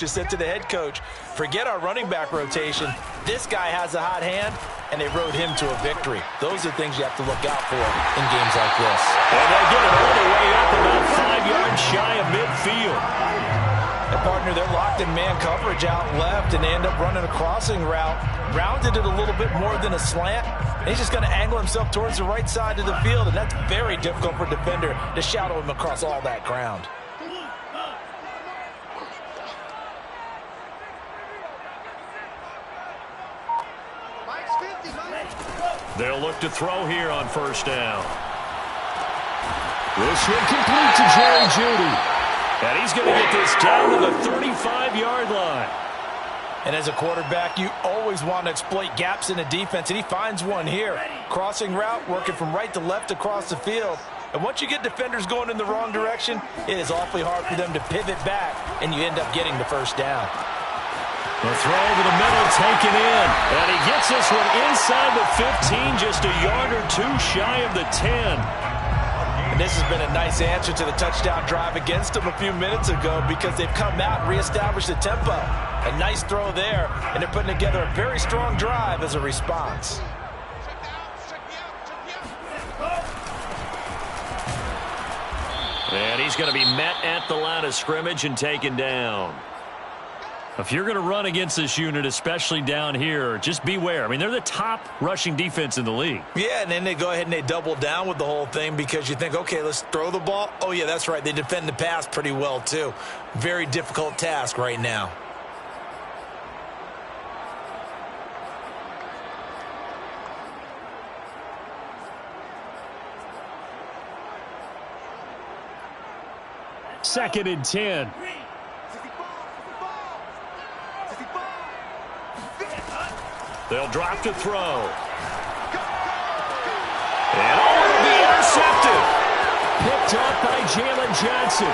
just said to the head coach, forget our running back rotation. This guy has a hot hand, and they rode him to a victory. Those are things you have to look out for in games like this. And they get it all the way up about 5 yards shy of midfield. And partner, they're locked in man coverage out left, and they end up running a crossing route. Rounded it a little bit more than a slant. And he's just going to angle himself towards the right side of the field, and that's very difficult for a defender to shadow him across all that ground. They'll look to throw here on first down. This one complete to Jerry Jeudy. And he's going to get this down to the 35-yard line. And as a quarterback, you always want to exploit gaps in the defense, and he finds one here. Crossing route, working from right to left across the field. And once you get defenders going in the wrong direction, it is awfully hard for them to pivot back, and you end up getting the first down. The throw to the middle taken in. And he gets this one inside the 15, just a yard or two shy of the 10. And this has been a nice answer to the touchdown drive against them a few minutes ago because they've come out and reestablished the tempo. A nice throw there, and they're putting together a very strong drive as a response. And he's going to be met at the line of scrimmage and taken down. If you're going to run against this unit, especially down here, just beware. I mean, they're the top rushing defense in the league. Yeah, and then they go ahead and they double down with the whole thing because you think, okay, let's throw the ball. Oh, yeah, that's right. They defend the pass pretty well, too. Very difficult task right now. Second and 10. They'll drop to throw. And it'll be intercepted. Picked up by Jalen Johnson.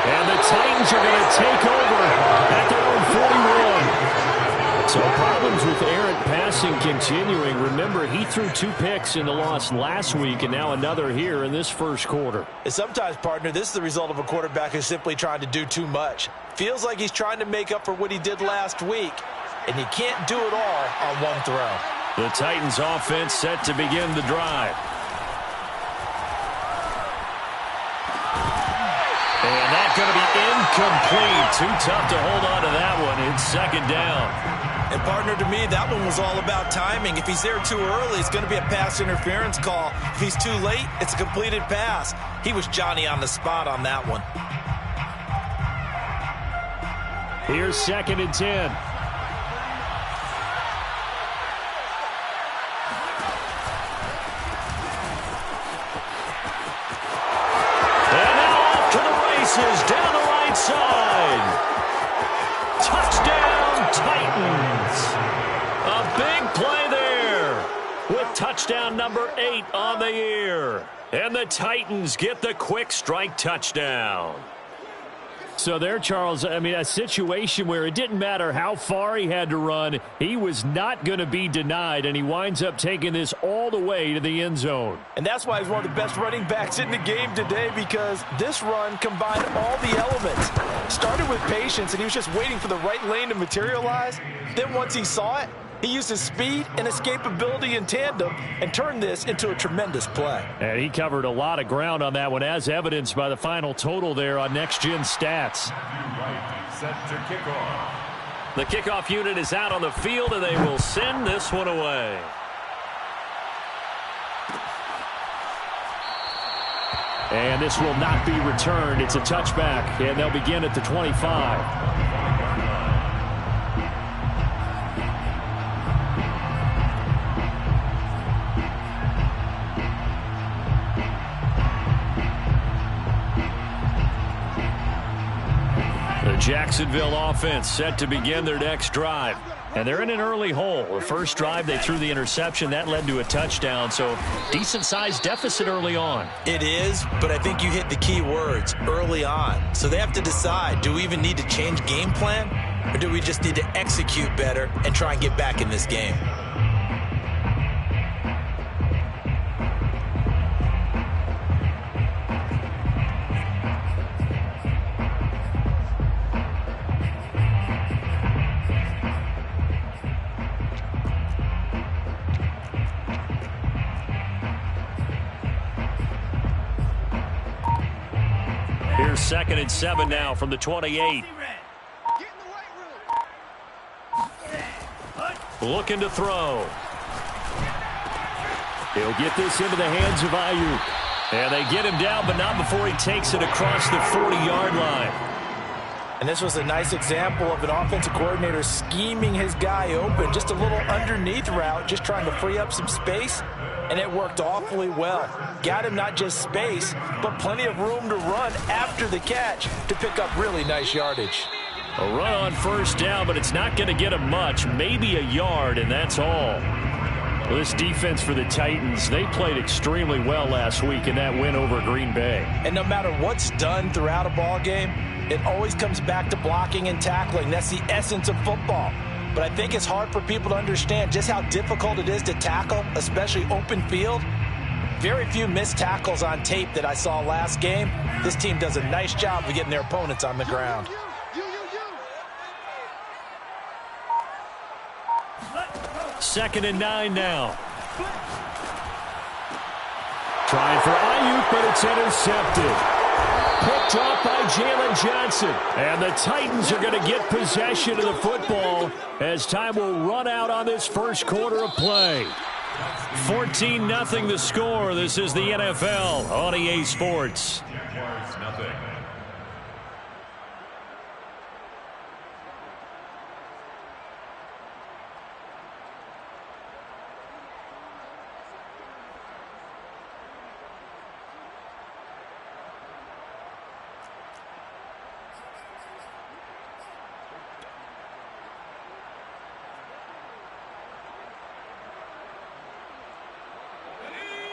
And the Titans are going to take over at their own 41. So problems with errant passing continuing. Remember, he threw 2 picks in the loss last week, and now another here in this first quarter. And sometimes, partner, this is the result of a quarterback who's simply trying to do too much. Feels like he's trying to make up for what he did last week, and he can't do it all on one throw. The Titans offense set to begin the drive. And that's going to be incomplete. Too tough to hold on to that one. It's second down. And partner, to me, that one was all about timing. If he's there too early, it's going to be a pass interference call. If he's too late, it's a completed pass. He was Johnny on the spot on that one. Here's second and 10. Down the right side. Touchdown, Titans. A big play there with touchdown number 8 on the year. And the Titans get the quick strike touchdown. So there, Charles, I mean, a situation where it didn't matter how far he had to run, he was not going to be denied, and he winds up taking this all the way to the end zone. And that's why he's one of the best running backs in the game today, because this run combined all the elements. Started with patience, and he was just waiting for the right lane to materialize. Then once he saw it, he used his speed and escapability in tandem and turned this into a tremendous play. And he covered a lot of ground on that one, as evidenced by the final total there on Next Gen Stats. Set to kickoff. The kickoff unit is out on the field, and they will send this one away. And this will not be returned. It's a touchback, and they'll begin at the 25. Jacksonville offense set to begin their next drive. And they're in an early hole. The first drive, they threw the interception. That led to a touchdown. So decent-sized deficit early on. It is, but I think you hit the key words, early on. So they have to decide, do we even need to change game plan? Or do we just need to execute better and try and get back in this game? 2nd and 7 now from the 28. Looking to throw. He'll get this into the hands of Ayuk. And they get him down, but not before he takes it across the 40-yard line. And this was a nice example of an offensive coordinator scheming his guy open. Just a little underneath route, just trying to free up some space. And it worked awfully well. Got him not just space, but plenty of room to run after the catch to pick up really nice yardage. A run on first down, but it's not going to get him much. Maybe a yard, and that's all. Well, this defense for the Titans, they played extremely well last week in that win over Green Bay. And no matter what's done throughout a ball game, it always comes back to blocking and tackling. That's the essence of football. But I think it's hard for people to understand just how difficult it is to tackle, especially open field. Very few missed tackles on tape that I saw last game. This team does a nice job of getting their opponents on the ground. Second and 9 now. Trying for Ayuk, but it's intercepted. Pick drop by Jalen Johnson. And the Titans are going to get possession of the football as time will run out on this first quarter of play. 14-0 the score. This is the NFL on EA Sports. Jaguars, nothing.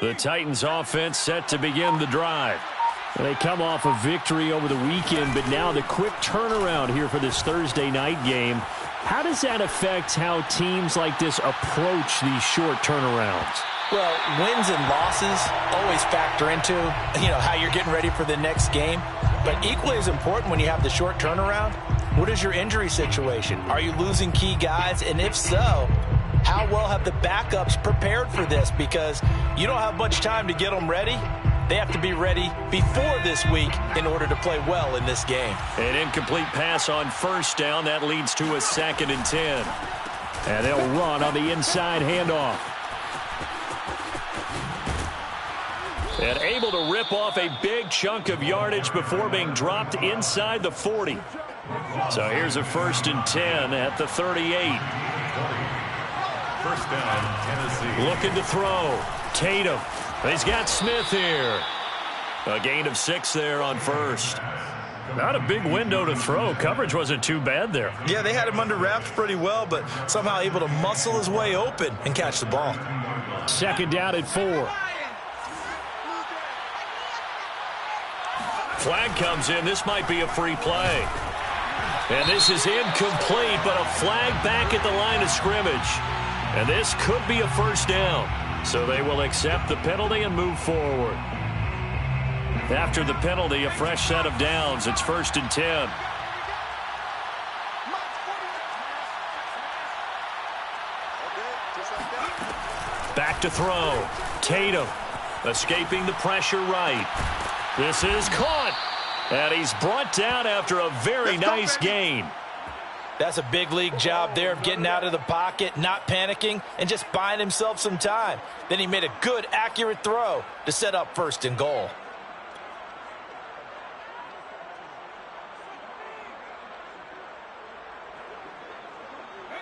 The Titans offense set to begin the drive. They come off a victory over the weekend, but now the quick turnaround here for this Thursday night game. How does that affect how teams like this approach these short turnarounds? Well, wins and losses always factor into, how you're getting ready for the next game. But equally as important when you have the short turnaround, what is your injury situation? Are you losing key guys? And if so, how well have the backups prepared for this? Because you don't have much time to get them ready. They have to be ready before this week in order to play well in this game. An incomplete pass on first down. That leads to a 2nd and 10. And they'll run on the inside handoff. And able to rip off a big chunk of yardage before being dropped inside the 40. So here's a 1st and 10 at the 38. First down, Tennessee. Looking to throw. Tatum. He's got Smith here. A gain of 6 there on first. Not a big window to throw. Coverage wasn't too bad there. Yeah, they had him under wraps pretty well, but somehow able to muscle his way open and catch the ball. 2nd down at 4. Flag comes in. This might be a free play. And this is incomplete, but a flag back at the line of scrimmage. And this could be a first down. So they will accept the penalty and move forward. After the penalty, a fresh set of downs. It's 1st and 10. Back to throw. Tatum escaping the pressure right. This is caught. And he's brought down after a very nice gain. That's a big league job there of getting out of the pocket, not panicking, and just buying himself some time. Then he made a good, accurate throw to set up 1st and goal.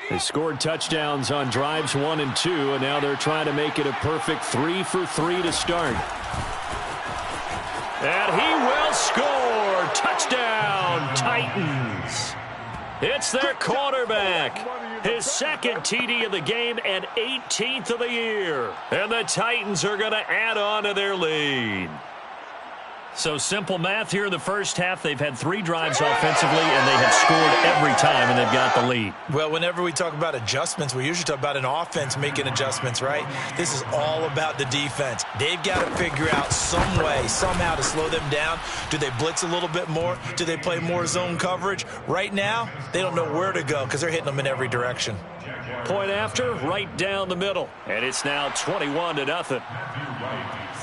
They scored touchdowns on drives 1 and 2, and now they're trying to make it a perfect 3 for 3 to start. And he will score. Touchdown, Titans. It's their quarterback. His 2nd TD of the game and 18th of the year. And the Titans are going to add on to their lead. So simple math here in the first half. They've had 3 drives offensively, and they have scored every time, and they've got the lead. Well, whenever we talk about adjustments, we usually talk about an offense making adjustments, right? This is all about the defense. They've got to figure out some way, somehow to slow them down. Do they blitz a little bit more? Do they play more zone coverage? Right now, they don't know where to go because they're hitting them in every direction. Point after, right down the middle. And it's now 21-0.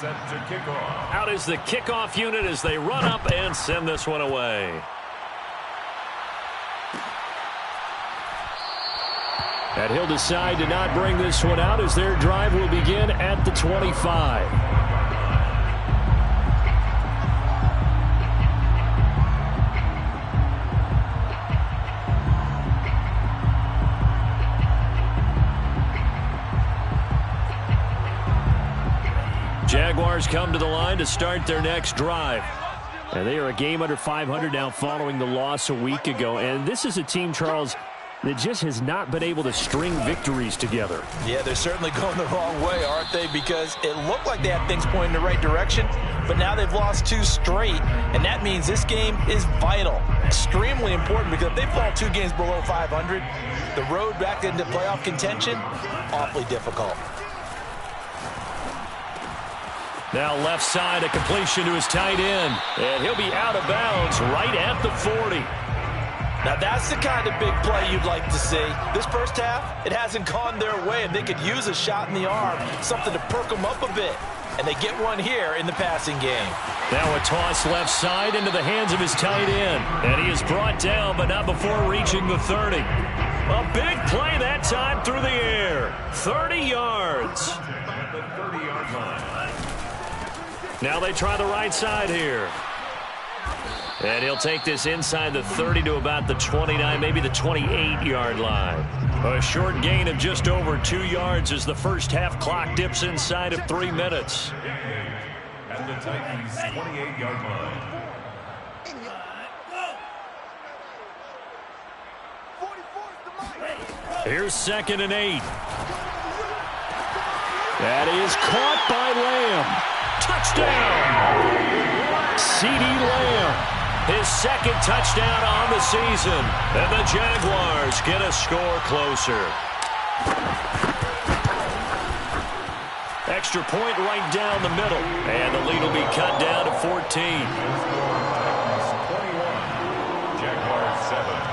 set to kick off. Out is the kickoff unit as they run up and send this one away. And he'll decide to not bring this one out as their drive will begin at the 25. Jaguars come to the line to start their next drive. And they are a game under 500 now following the loss a week ago. And this is a team, Charles, that just has not been able to string victories together. Yeah, they're certainly going the wrong way, aren't they? Because it looked like they had things pointing in the right direction, but now they've lost 2 straight, and that means this game is vital, extremely important, because if they fall 2 games below 500, the road back into playoff contention, awfully difficult. Now left side, a completion to his tight end, and he'll be out of bounds right at the 40. Now that's the kind of big play you'd like to see. This first half, it hasn't gone their way, and they could use a shot in the arm, something to perk them up a bit. And they get one here in the passing game. Now a toss left side into the hands of his tight end. And he is brought down, but not before reaching the 30. A big play that time through the air. 30 yards. The 30-yard line. Now they try the right side here. And he'll take this inside the 30 to about the 29, maybe the 28-yard line. A short gain of just over 2 yards as the first half clock dips inside of 3 minutes. At the Titans' 28-yard line. Here's 2nd and 8. That is caught by Lamb. Touchdown! CeeDee Lamb. His 2nd touchdown on the season. And the Jaguars get a score closer. Extra point right down the middle. And the lead will be cut down to 14. 21, Jaguars 7.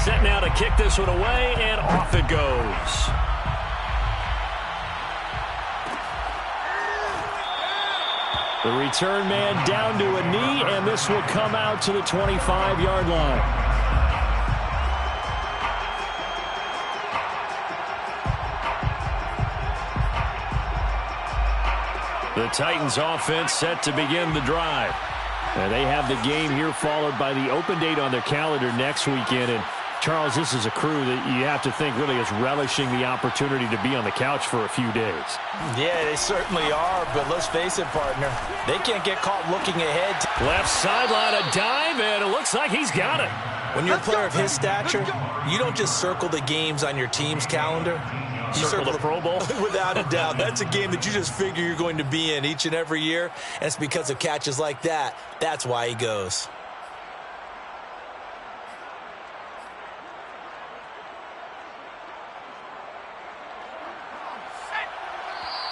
Set now to kick this one away, and off it goes. The return man down to a knee, and this will come out to the 25-yard line. The Titans offense set to begin the drive. And they have the game here followed by the open date on their calendar next weekend. And Charles, this is a crew that you have to think really is relishing the opportunity to be on the couch for a few days. Yeah, they certainly are, but let's face it, partner. They can't get caught looking ahead. Left sideline, a dive, and it looks like he's got it. When you're a player of his stature, you don't just circle the games on your team's calendar. You circle the Pro Bowl? Without a doubt. That's a game that you just figure you're going to be in each and every year, and it's because of catches like that. That's why he goes.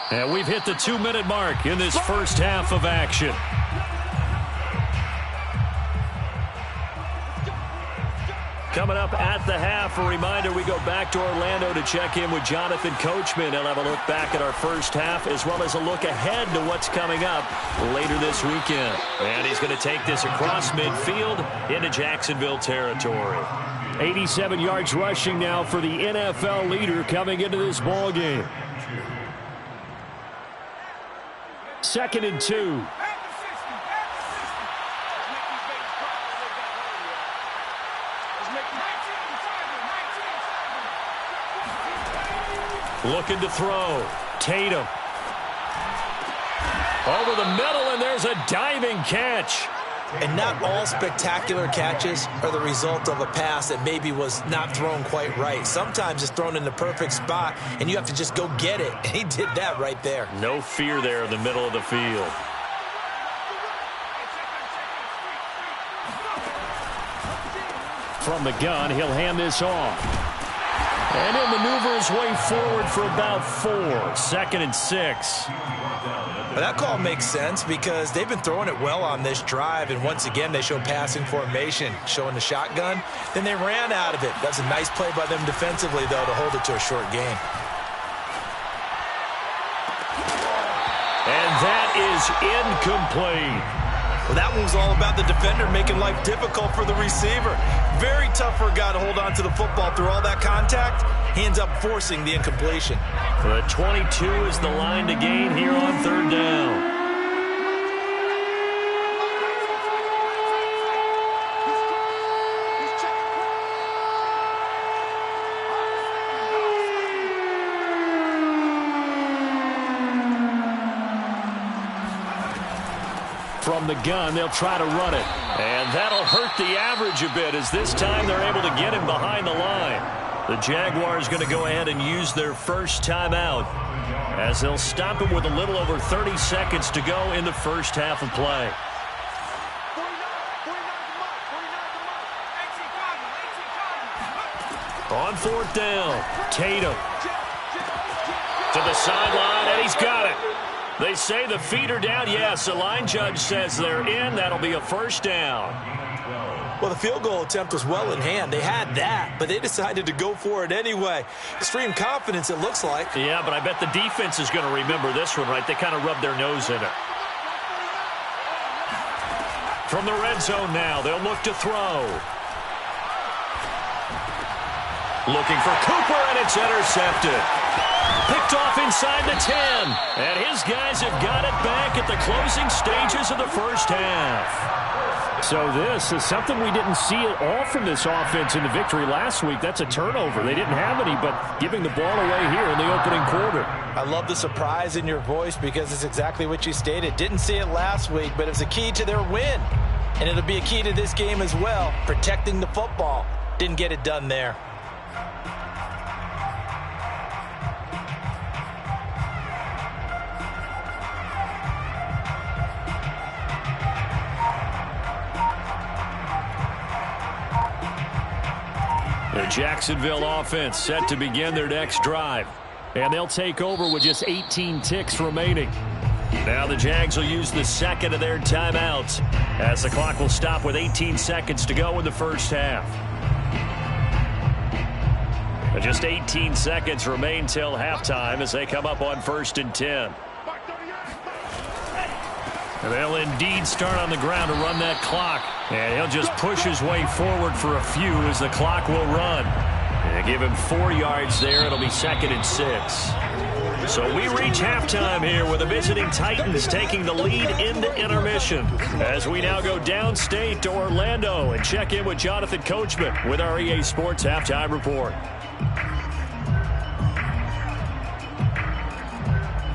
And we've hit the 2-minute mark in this first half of action. Coming up at the half, a reminder, we go back to Orlando to check in with Jonathan Coachman. He'll have a look back at our first half as well as a look ahead to what's coming up later this weekend. And he's going to take this across midfield into Jacksonville territory. 87 yards rushing now for the NFL leader coming into this ball game. 2nd and 2. Looking to throw. Tatum. Over the middle, and there's a diving catch. And not all spectacular catches are the result of a pass that maybe was not thrown quite right. Sometimes it's thrown in the perfect spot, and you have to just go get it. And he did that right there. No fear there in the middle of the field. From the gun, he'll hand this off. And he'll maneuver his way forward for about 4. 2nd and 6. Well, that call makes sense because they've been throwing it well on this drive, and once again they show passing formation, showing the shotgun. Then they ran out of it. That's a nice play by them defensively, though, to hold it to a short gain. And that is incomplete. Well, that one was all about the defender making life difficult for the receiver. Very tough for a guy to hold on to the football through all that contact. He ends up forcing the incompletion. The 22 is the line to gain here on 3rd down. From the gun, they'll try to run it. And that'll hurt the average a bit as this time they're able to get him behind the line. The Jaguars going to go ahead and use their first timeout as they'll stop him with a little over 30 seconds to go in the first half of play. On 4th down, Tatum to the sideline, and he's got it. They say the feet are down. Yes, the line judge says they're in. That'll be a first down. Well, the field goal attempt was well in hand. They had that, but they decided to go for it anyway. Extreme confidence, it looks like. Yeah, but I bet the defense is going to remember this one, right? They kind of rubbed their nose in it. From the red zone now, they'll look to throw. Looking for Cooper, and it's intercepted. Picked off inside the 10. And his guys have got it back at the closing stages of the first half. So this is something we didn't see at all from this offense in the victory last week. That's a turnover. They didn't have any, but giving the ball away here in the opening quarter. I love the surprise in your voice because it's exactly what you stated. Didn't see it last week, but it was a key to their win. And it'll be a key to this game as well, protecting the football. Didn't get it done there. The Jacksonville offense set to begin their next drive. And they'll take over with just 18 ticks remaining. Now the Jags will use the second of their timeouts as the clock will stop with 18 seconds to go in the first half. Just 18 seconds remain till halftime as they come up on 1st and 10. And they'll indeed start on the ground to run that clock. And he'll just push his way forward for a few as the clock will run. And give him 4 yards there. It'll be 2nd and 6. So we reach halftime here with the visiting Titans taking the lead into intermission. As we now go downstate to Orlando and check in with Jonathan Coachman with our EA Sports Halftime Report.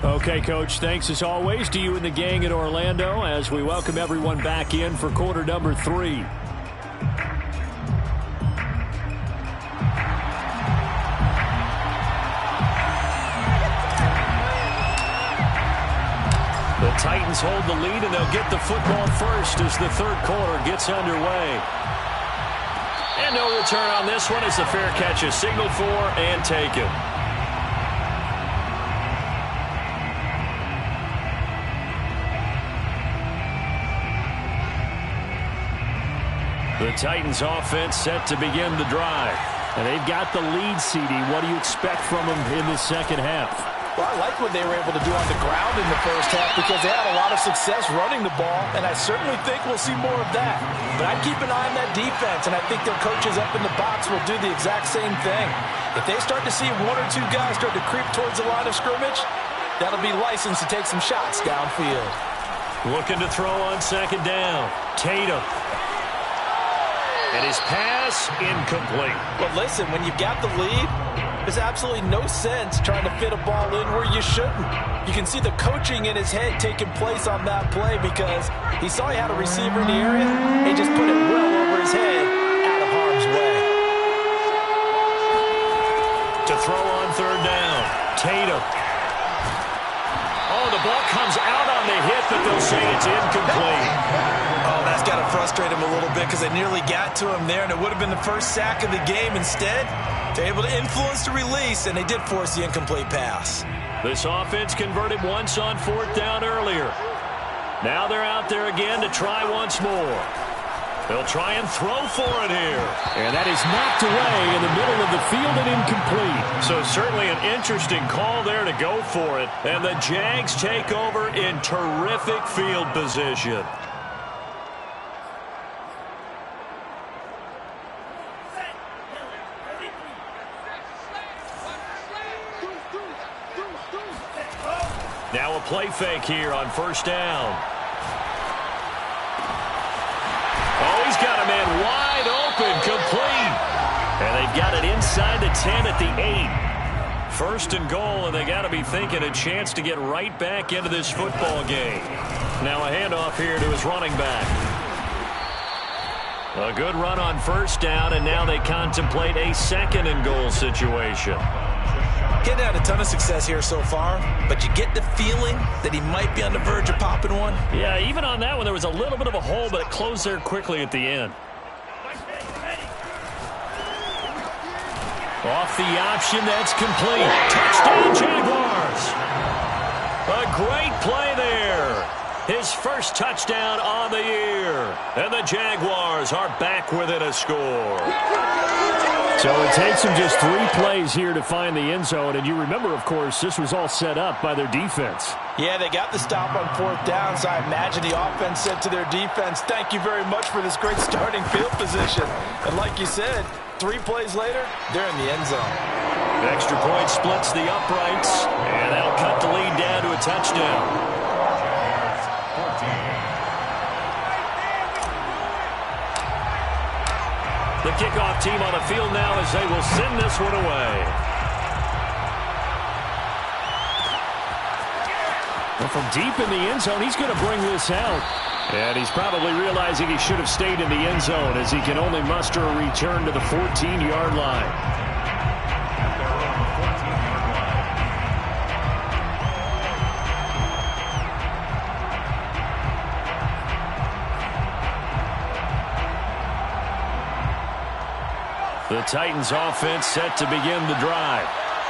Okay, Coach, thanks as always to you and the gang in Orlando as we welcome everyone back in for quarter number 3. The Titans hold the lead, and they'll get the football first as the third quarter gets underway. And no return on this one as the fair catch is signaled for and taken. The Titans offense set to begin the drive. And they've got the lead, CD. What do you expect from them in the second half? Well, I like what they were able to do on the ground in the first half because they had a lot of success running the ball, and I certainly think we'll see more of that. But I'd keep an eye on that defense, and I think their coaches up in the box will do the exact same thing. If they start to see 1 or 2 guys start to creep towards the line of scrimmage, that'll be licensed to take some shots downfield. Looking to throw on 2nd down. Tatum. And his pass incomplete. But listen, when you've got the lead, there's absolutely no sense trying to fit a ball in where you shouldn't. You can see the coaching in his head taking place on that play because he saw he had a receiver in the area. He just put it well over his head, out of harm's way. To throw on 3rd down, Tatum. Oh, the ball comes out on the hit, but they'll say it's incomplete. Oh, that's got to frustrate him a little bit because they nearly got to him there, and it would have been the first sack of the game. Instead, they're able to influence the release, and they did force the incomplete pass. This offense converted once on 4th down earlier. Now they're out there again to try once more. They'll try and throw for it here. And that is knocked away in the middle of the field and incomplete. So certainly an interesting call there to go for it. And the Jags take over in terrific field position. Now a play fake here on 1st down. Oh, he's got a man wide open, complete. And they've got it inside the 10 at the 8. 1st and goal, and they got to be thinking a chance to get right back into this football game. Now a handoff here to his running back. A good run on 1st down, and now they contemplate a 2nd and goal situation. Getting had a ton of success here so far, but you get the feeling that he might be on the verge of popping one. Yeah, even on that one, there was a little bit of a hole, but it closed there quickly at the end. Off the option, that's complete. Touchdown, Jaguars. A great play there. His first touchdown on the year. And the Jaguars are back within a score. So it takes them just 3 plays here to find the end zone. And you remember, of course, this was all set up by their defense. Yeah, they got the stop on 4th down, so I imagine the offense said to their defense, thank you very much for this great starting field position. And like you said, 3 plays later, they're in the end zone. Extra point splits the uprights, and that'll cut the lead down to a touchdown. The kickoff team on the field now as they will send this one away. Well, from deep in the end zone, he's going to bring this out. And he's probably realizing he should have stayed in the end zone as he can only muster a return to the 14-yard line. The Titans offense set to begin the drive.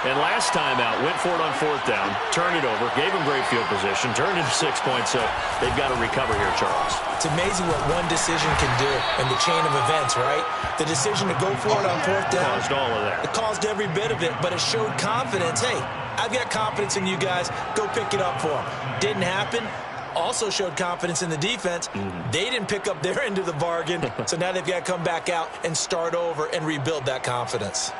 And last time out, went for it on 4th down, turned it over, gave him great field position, turned it to 6 points, so they've got to recover here, Charles. It's amazing what one decision can do in the chain of events, right? The decision to go for it on 4th down. Caused all of that. It caused every bit of it, but it showed confidence. Hey, I've got confidence in you guys. Go pick it up for them. Didn't happen. Also showed confidence in the defense. They didn't pick up their end of the bargain, so now they've got to come back out and start over and rebuild that confidence.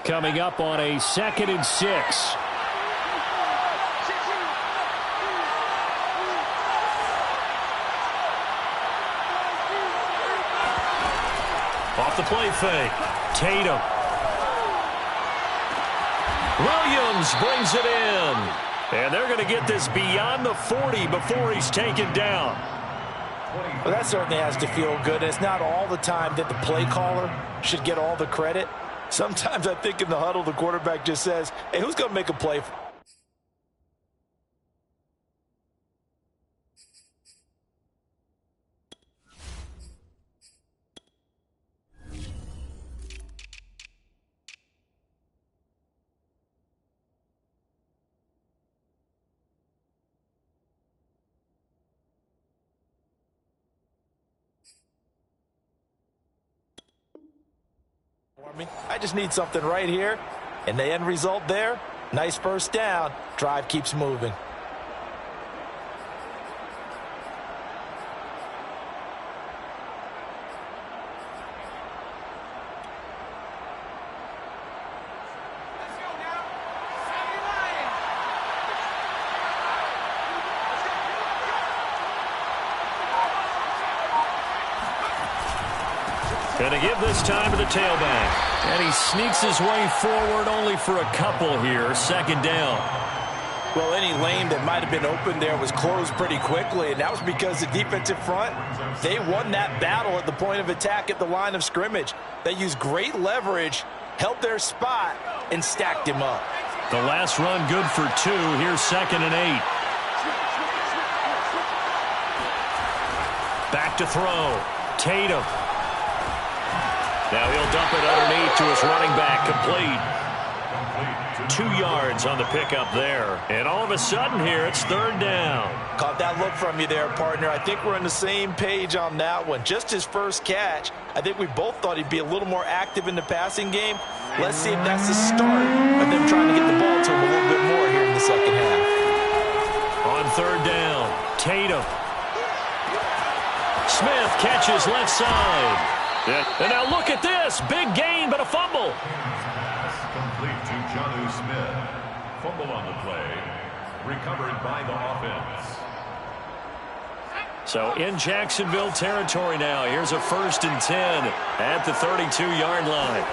Coming up on a 2nd and 6. Off the play fake. Tatum. Williams brings it in. And they're going to get this beyond the 40 before he's taken down. Well, that certainly has to feel good. It's not all the time that the play caller should get all the credit. Sometimes I think in the huddle, the quarterback just says, hey, who's going to make a play? I just need something right here, and the end result there, nice 1st down, drive keeps moving. Going to give this time to the tailback. And he sneaks his way forward only for a couple here. 2nd down. Well, any lane that might have been open there was closed pretty quickly, and that was because the defensive front, they won that battle at the point of attack at the line of scrimmage. They used great leverage, held their spot, and stacked him up. The last run good for 2. Here's 2nd and 8. Back to throw. Tatum. Now he'll dump it underneath to his running back. Complete. 2 yards on the pickup there. And all of a sudden here, it's 3rd down. Caught that look from you there, partner. I think we're on the same page on that one. Just his first catch. I think we both thought he'd be a little more active in the passing game. Let's see if that's the start of them trying to get the ball to him a little bit more here in the second half. On 3rd down, Tatum. Smith catches left side. And now look at this. Big gain, but a fumble. Complete to Jonnu Smith. Fumble on the play. Recovered by the offense. So in Jacksonville territory now. Here's a 1st and 10 at the 32-yard line.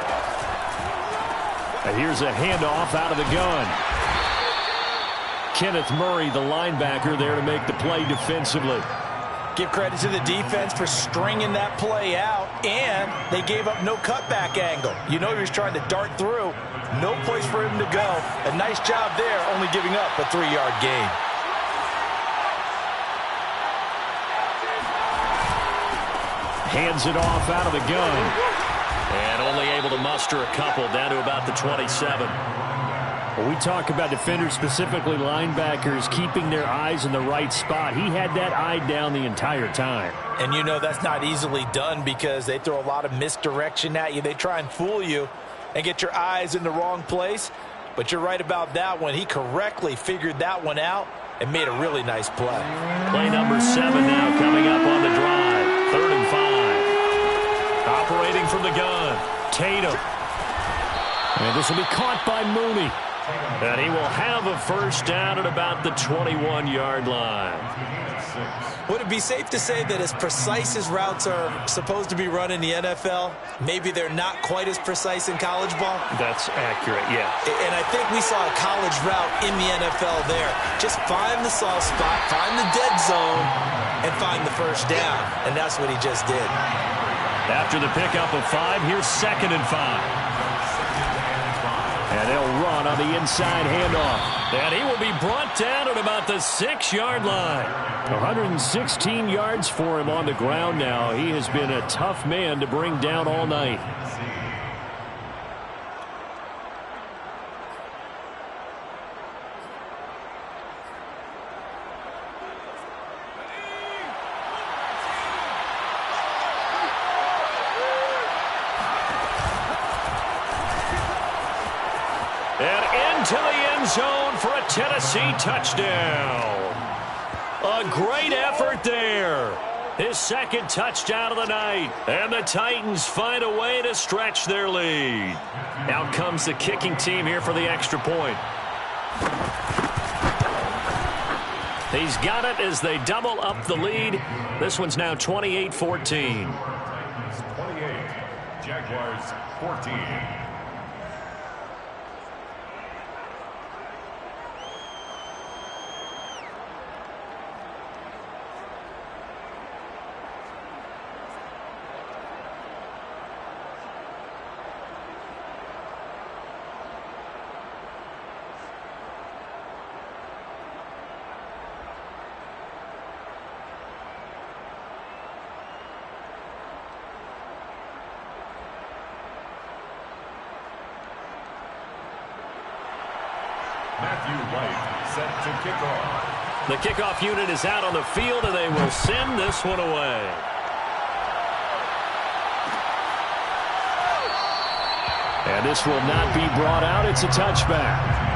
And here's a handoff out of the gun. Kenneth Murray, the linebacker, there to make the play defensively. Give credit to the defense for stringing that play out, and they gave up no cutback angle. You know he was trying to dart through. No place for him to go. A nice job there, only giving up a 3-yard gain. Hands it off out of the gun. And only able to muster a couple down to about the 27. When we talk about defenders, specifically linebackers, keeping their eyes in the right spot, he had that eye down the entire time. And you know that's not easily done because they throw a lot of misdirection at you. They try and fool you and get your eyes in the wrong place. But you're right about that one. He correctly figured that one out and made a really nice play. Play number 7 now coming up on the drive. 3rd and 5. Operating from the gun. Tatum. And this will be caught by Mooney. And he will have a 1st down at about the 21-yard line. Would it be safe to say that as precise as routes are supposed to be run in the NFL, maybe they're not quite as precise in college ball? That's accurate, yeah. And I think we saw a college route in the NFL there. Just find the soft spot, find the dead zone, and find the 1st down. And that's what he just did. After the pickup of 5, here's 2nd and 5. And they'll run on the inside handoff. And he will be brought down at about the 6-yard line. 116 yards for him on the ground now. He has been a tough man to bring down all night. And into the end zone for a Tennessee touchdown. A great effort there. His 2nd touchdown of the night. And the Titans find a way to stretch their lead. Out comes the kicking team here for the extra point. He's got it as they double up the lead. This one's now 28-14. 28. Jaguars 14. Matthew White set to kick off. The kickoff unit is out on the field, and they will send this one away. And this will not be brought out. It's a touchback.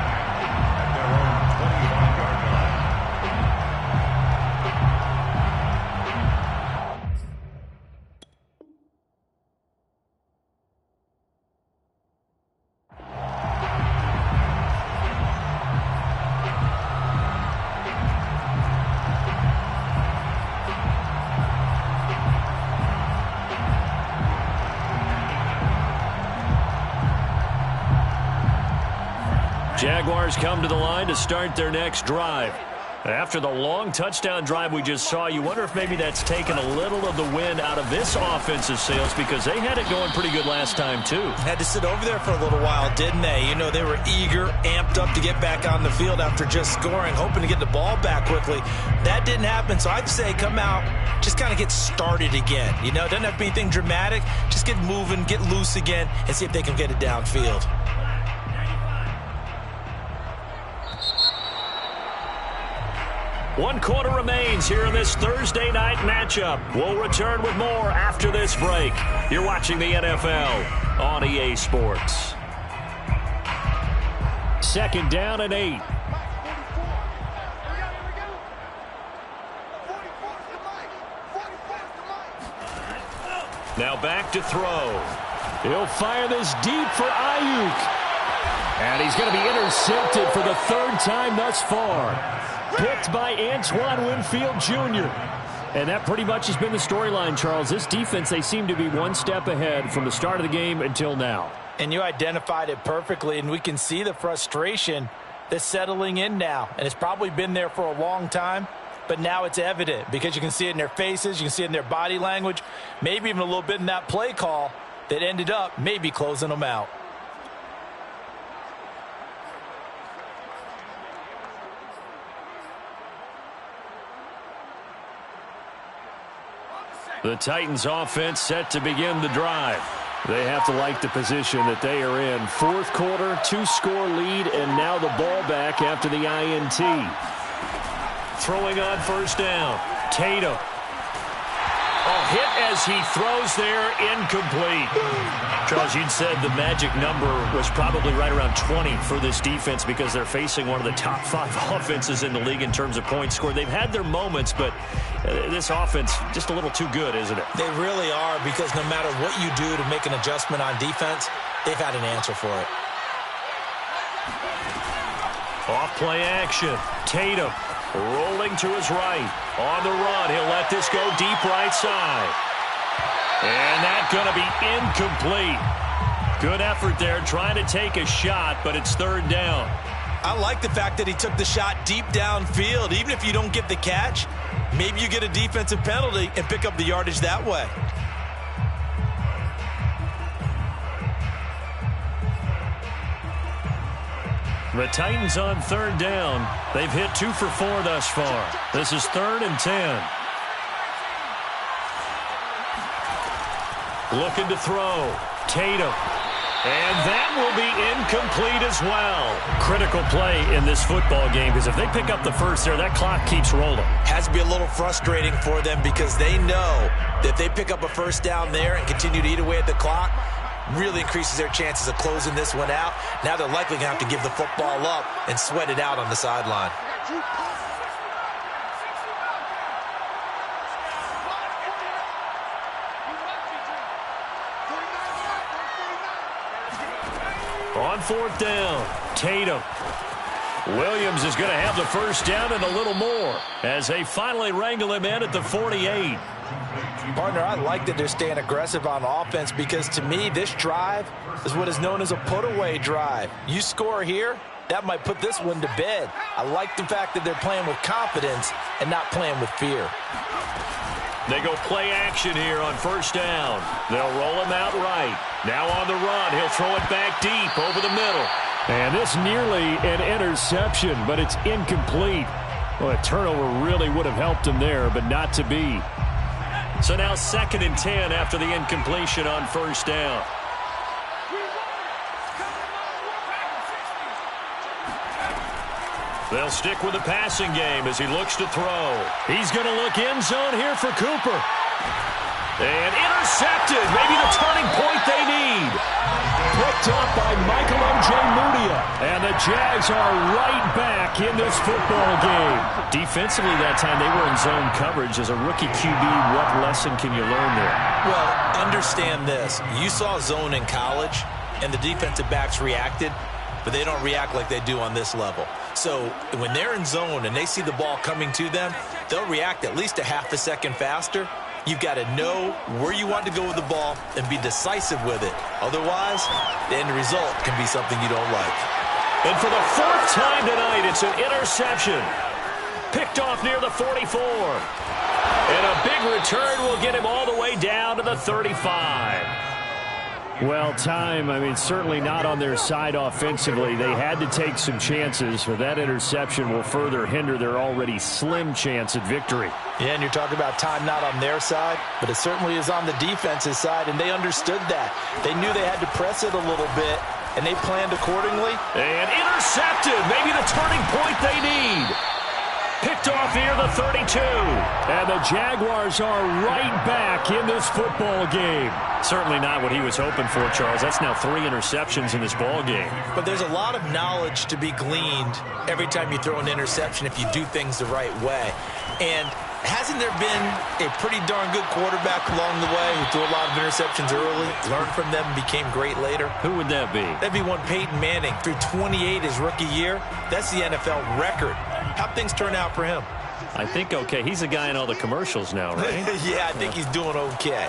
Jaguars come to the line to start their next drive. After the long touchdown drive we just saw, you wonder if maybe that's taken a little of the wind out of this offensive sails because they had it going pretty good last time too. Had to sit over there for a little while, didn't they? You know, they were eager, amped up to get back on the field after just scoring, hoping to get the ball back quickly. That didn't happen, so I'd say come out, just kind of get started again. You know, it doesn't have to be anything dramatic. Just get moving, get loose again, and see if they can get it downfield. One quarter remains here in this Thursday night matchup. We'll return with more after this break. You're watching the NFL on EA Sports. 2nd down and 8. Now back to throw. He'll fire this deep for Ayuk. And he's going to be intercepted for the 3rd time thus far. Picked by Antoine Winfield Jr. And that pretty much has been the storyline, Charles. This defense, they seem to be one step ahead from the start of the game until now. And you identified it perfectly, and we can see the frustration that's settling in now. And it's probably been there for a long time, but now it's evident because you can see it in their faces, you can see it in their body language, maybe even a little bit in that play call that ended up maybe closing them out. The Titans offense set to begin the drive. They have to like the position that they are in. 4th quarter, 2-score lead, and now the ball back after the INT. Throwing on 1st down. Tatum. Hit as he throws there, incomplete. Charles, you'd said the magic number was probably right around 20 for this defense because they're facing one of the top 5 offenses in the league in terms of points scored. They've had their moments, but this offense just a little too good, isn't it? They really are, because no matter what you do to make an adjustment on defense, they've had an answer for it. Off play action. Tatum rolling to his right. On the run, he'll let this go deep right side. And that's going to be incomplete. Good effort there trying to take a shot, but it's 3rd down. I like the fact that he took the shot deep downfield. Even if you don't get the catch, maybe you get a defensive penalty and pick up the yardage that way. The Titans on 3rd down. They've hit 2 for 4 thus far. This is 3rd and 10. Looking to throw. Tatum. And that will be incomplete as well. Critical play in this football game, because if they pick up the first there, that clock keeps rolling. Has to be a little frustrating for them because they know that if they pick up a 1st down there and continue to eat away at the clock, really increases their chances of closing this one out. Now they're likely going to have to give the football up and sweat it out on the sideline. On 4th down, Tatum. Williams is going to have the 1st down and a little more as they finally wrangle him in at the 48. Partner, I like that they're staying aggressive on offense because, to me, this drive is what is known as a put-away drive. You score here, that might put this one to bed. I like the fact that they're playing with confidence and not playing with fear. They go play action here on 1st down. They'll roll him out right. Now on the run, he'll throw it back deep over the middle. And this nearly an interception, but it's incomplete. Well, a turnover really would have helped him there, but not to be. So now 2nd and 10 after the incompletion on 1st down. They'll stick with the passing game as he looks to throw. He's going to look end zone here for Cooper. And intercepted. Maybe the turning point they need. Picked up by Michael Ojemudia. And the Jags are right back in this football game. Defensively that time, they were in zone coverage. As a rookie QB, what lesson can you learn there? Well, understand this. You saw zone in college, and the defensive backs reacted, but they don't react like they do on this level. So when they're in zone and they see the ball coming to them, they'll react at least a half a second faster. You've got to know where you want to go with the ball and be decisive with it. Otherwise, the end result can be something you don't like. And for the 4th time tonight, it's an interception. Picked off near the 44. And a big return will get him all the way down to the 35. Well, time, certainly not on their side offensively. They had to take some chances, but that interception will further hinder their already slim chance at victory. Yeah, and you're talking about time not on their side, but it certainly is on the defense's side, and they understood that. They knew they had to press it a little bit, and they planned accordingly. And intercepted, maybe the turning point they need. Picked off near the 32. And the Jaguars are right back in this football game. Certainly not what he was hoping for, Charles. That's now 3 interceptions in this ball game. But there's a lot of knowledge to be gleaned every time you throw an interception if you do things the right way. And hasn't there been a pretty darn good quarterback along the way who threw a lot of interceptions early, learned from them, and became great later? Who would that be? That'd be one Peyton Manning. Threw 28 his rookie year. That's the NFL record. How'd things turn out for him? I think okay. He's the guy in all the commercials now, right? Yeah, I think he's doing okay.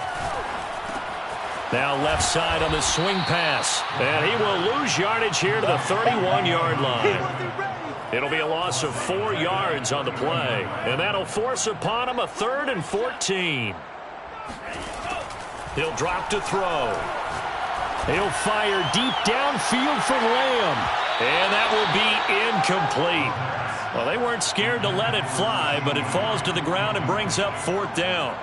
Now left side on the swing pass. And he will lose yardage here to the 31-yard line. It'll be a loss of 4 yards on the play. And that'll force upon him a 3rd and 14. He'll drop to throw. He'll fire deep downfield for Lamb. And that will be incomplete. Well, they weren't scared to let it fly, but it falls to the ground and brings up 4th down.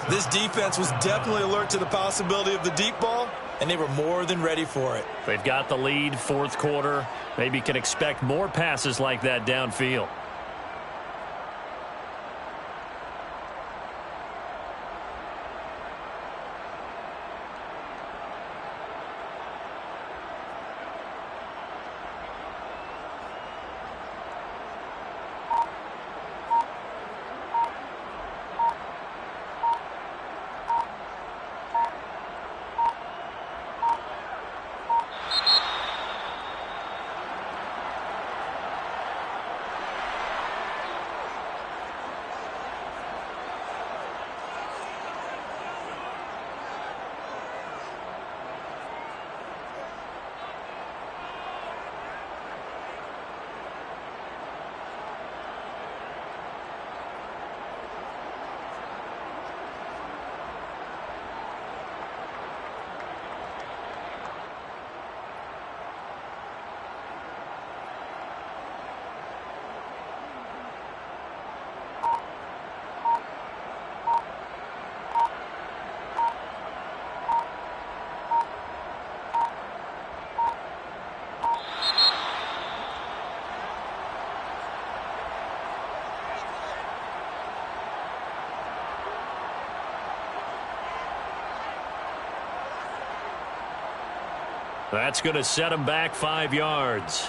This defense was definitely alert to the possibility of the deep ball, and they were more than ready for it. They've got the lead, 4th quarter. Maybe can expect more passes like that downfield. That's going to set him back 5 yards.